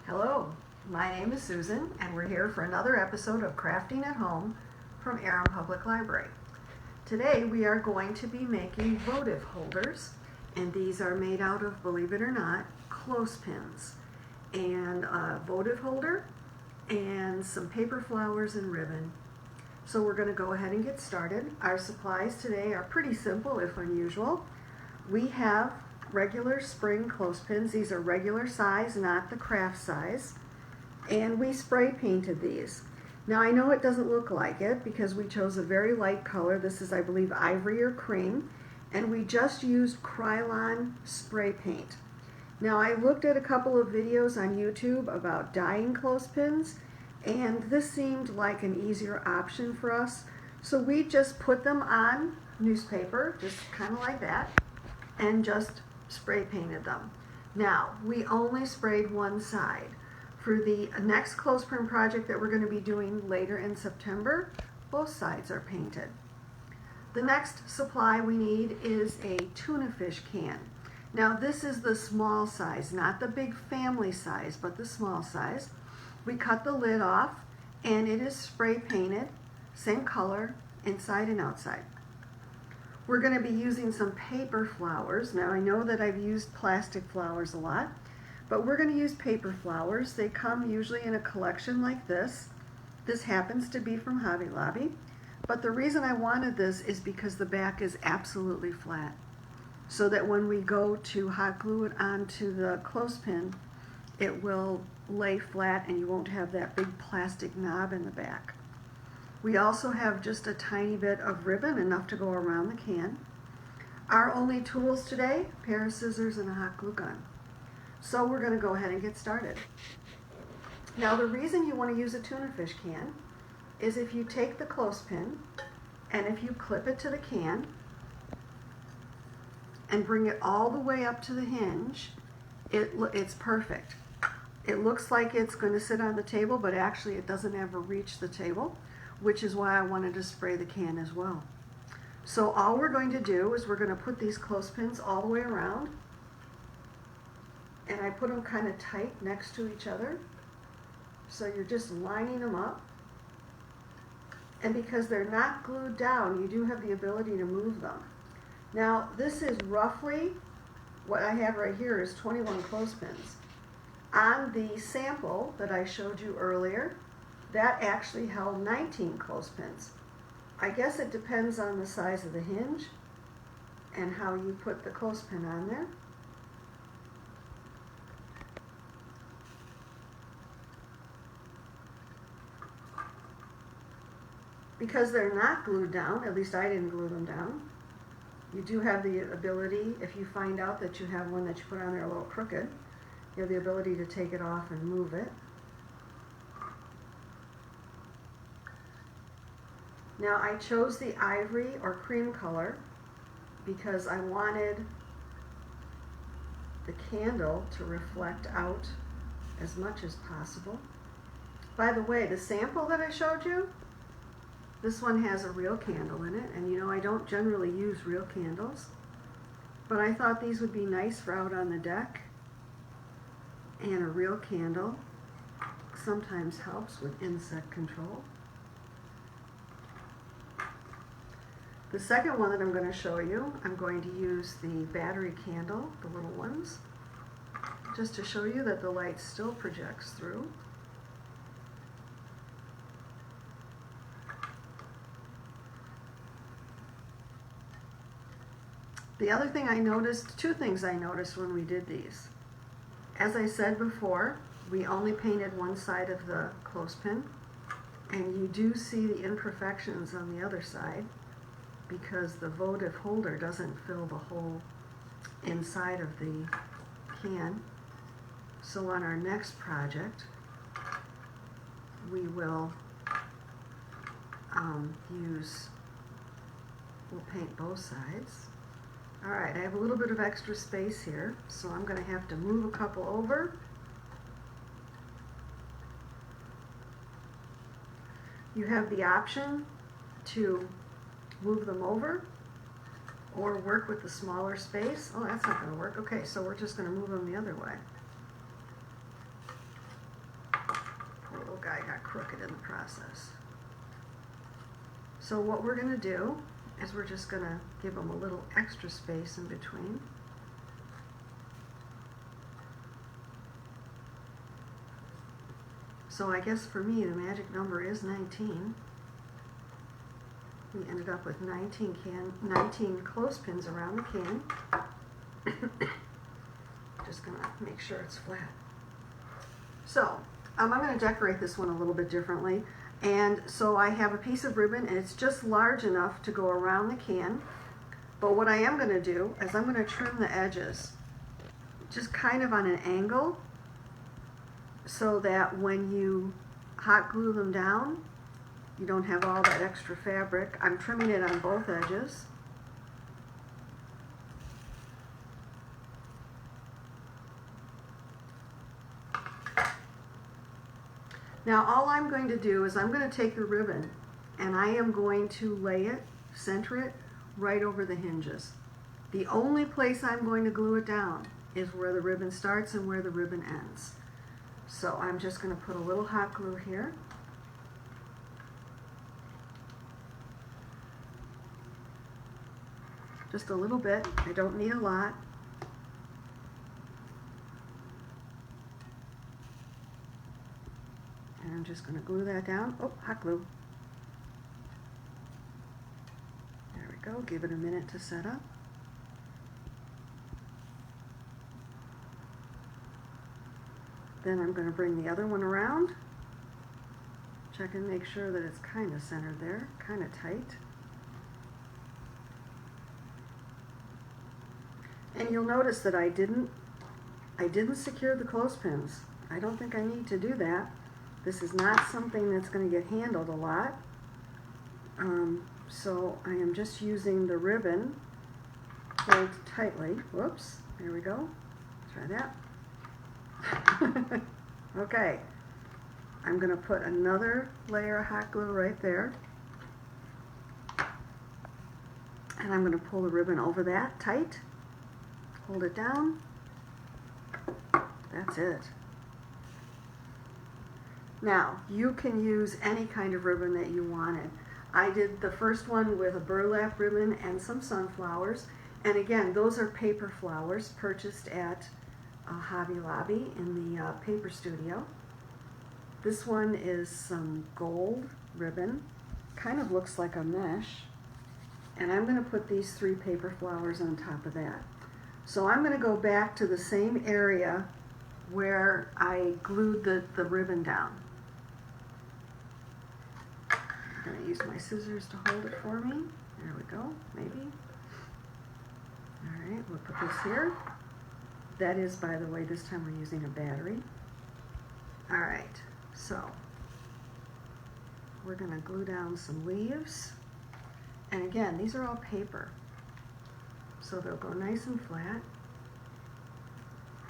Hello, my name is Susan and we're here for another episode of Crafting at Home from Aram Public Library. Today we are going to be making votive holders, and these are made out of, believe it or not, clothespins and a votive holder and some paper flowers and ribbon. So we're going to go ahead and get started. Our supplies today are pretty simple if unusual. We have regular spring clothespins. These are regular size, not the craft size. And we spray painted these. Now I know it doesn't look like it because we chose a very light color. This is, I believe, ivory or cream. And we just used Krylon spray paint. Now I looked at a couple of videos on YouTube about dyeing clothespins, and this seemed like an easier option for us. So we just put them on newspaper, just kind of like that, and just spray painted them. Now, we only sprayed one side. For the next clothespin project that we're going to be doing later in September, both sides are painted. The next supply we need is a tuna fish can. Now, this is the small size, not the big family size, but the small size. We cut the lid off, and it is spray painted, same color, inside and outside. We're going to be using some paper flowers. Now I know that I've used plastic flowers a lot, but we're going to use paper flowers. They come usually in a collection like this. This happens to be from Hobby Lobby, but the reason I wanted this is because the back is absolutely flat, so that when we go to hot glue it onto the clothespin, it will lay flat and you won't have that big plastic knob in the back. We also have just a tiny bit of ribbon, enough to go around the can. Our only tools today, a pair of scissors and a hot glue gun. So we're going to go ahead and get started. Now the reason you want to use a tuna fish can is if you take the clothespin and if you clip it to the can and bring it all the way up to the hinge, it's perfect. It looks like it's going to sit on the table, but actually it doesn't ever reach the table, which is why I wanted to spray the can as well. So all we're going to do is we're going to put these clothespins all the way around, and I put them kind of tight next to each other, so you're just lining them up. And because they're not glued down, you do have the ability to move them. Now this is roughly, what I have right here is 21 clothespins. On the sample that I showed you earlier, that actually held 19 clothespins. I guess it depends on the size of the hinge and how you put the clothespin on there. Because they're not glued down, at least I didn't glue them down, you do have the ability, if you find out that you have one that you put on there a little crooked, you have the ability to take it off and move it. Now I chose the ivory or cream color because I wanted the candle to reflect out as much as possible. By the way, the sample that I showed you, this one has a real candle in it, and you know I don't generally use real candles, but I thought these would be nice for out on the deck, and a real candle sometimes helps with insect control. The second one that I'm going to show you, I'm going to use the battery candle, the little ones, just to show you that the light still projects through. The other thing I noticed, two things I noticed when we did these. As I said before, we only painted one side of the clothespin, and you do see the imperfections on the other side because the votive holder doesn't fill the whole inside of the can. So on our next project, we will we'll paint both sides. All right, I have a little bit of extra space here, so I'm going to have to move a couple over. You have the option to move them over or work with the smaller space. Oh, that's not going to work. Okay, so we're just going to move them the other way. guy got crooked in the process. So what we're going to do is we're just going to give him a little extra space in between. So I guess for me the magic number is 19. We ended up with 19 clothespins around the can. Just going to make sure it's flat. So I'm going to decorate this one a little bit differently. And so I have a piece of ribbon, and it's just large enough to go around the can. But what I am going to do is I'm going to trim the edges just kind of on an angle, so that when you hot glue them down, you don't have all that extra fabric. I'm trimming it on both edges. Now all I'm going to do is I'm going to take the ribbon and I am going to lay it, center it, right over the hinges. The only place I'm going to glue it down is where the ribbon starts and where the ribbon ends. So I'm just going to put a little hot glue here. Just a little bit. I don't need a lot. And I'm just going to glue that down. Oh, hot glue. There we go. Give it a minute to set up. Then I'm going to bring the other one around. Check and make sure that it's kind of centered there, kind of tight. And you'll notice that I didn't secure the clothespins. I don't think I need to do that. This is not something that's going to get handled a lot. So I am just using the ribbon pulled tightly. Whoops, there we go. Try that. Okay, I'm going to put another layer of hot glue right there. And I'm going to pull the ribbon over that tight. Hold it down. That's it. Now, you can use any kind of ribbon that you wanted. I did the first one with a burlap ribbon and some sunflowers. And again, those are paper flowers purchased at Hobby Lobby in the paper studio. This one is some gold ribbon. Kind of looks like a mesh. And I'm going to put these 3 paper flowers on top of that. So I'm going to go back to the same area where I glued the ribbon down. I'm going to use my scissors to hold it for me. There we go, maybe. All right, we'll put this here. That is, by the way, this time we're using a battery. All right, so we're going to glue down some leaves. And again, these are all paper, so they'll go nice and flat.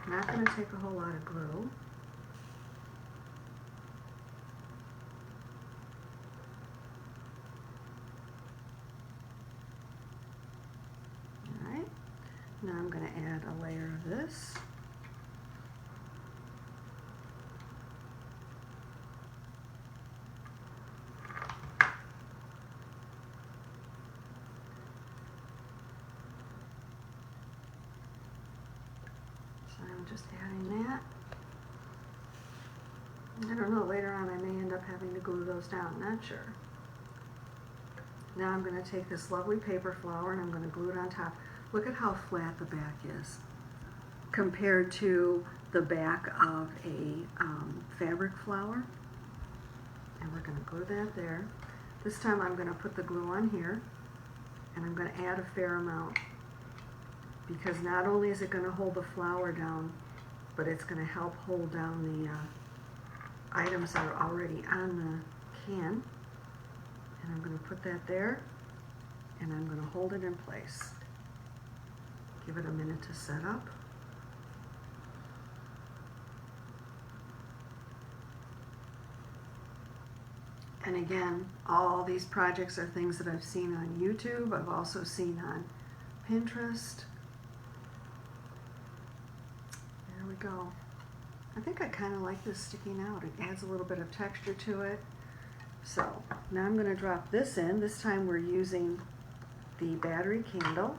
Not going to take a whole lot of glue. All right, now I'm going to add a layer of this. I'm just adding that. I don't know, later on I may end up having to glue those down, not sure. Now I'm going to take this lovely paper flower and I'm going to glue it on top. Look at how flat the back is compared to the back of a fabric flower. And we're going to glue that there. This time I'm going to put the glue on here and I'm going to add a fair amount, because not only is it going to hold the flower down, but it's going to help hold down the items that are already on the can. And I'm going to put that there, and I'm going to hold it in place. Give it a minute to set up. And again, all these projects are things that I've seen on YouTube. I've also seen on Pinterest. There we go. I think I kind of like this sticking out. It adds a little bit of texture to it. So now I'm going to drop this in. This time we're using the battery candle.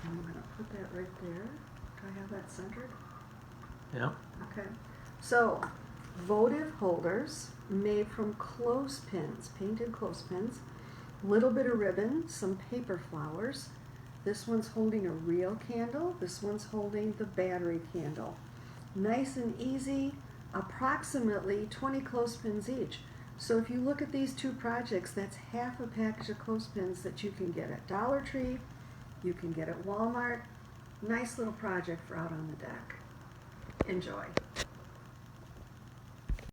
I'm going to put that right there. Do I have that centered? Yeah. Okay. So, votive holders made from clothespins, painted clothespins, little bit of ribbon, some paper flowers. This one's holding a real candle. This one's holding the battery candle. Nice and easy, approximately 20 clothespins each. So if you look at these two projects, that's half a package of clothespins that you can get at Dollar Tree, you can get at Walmart. Nice little project for out on the deck. Enjoy.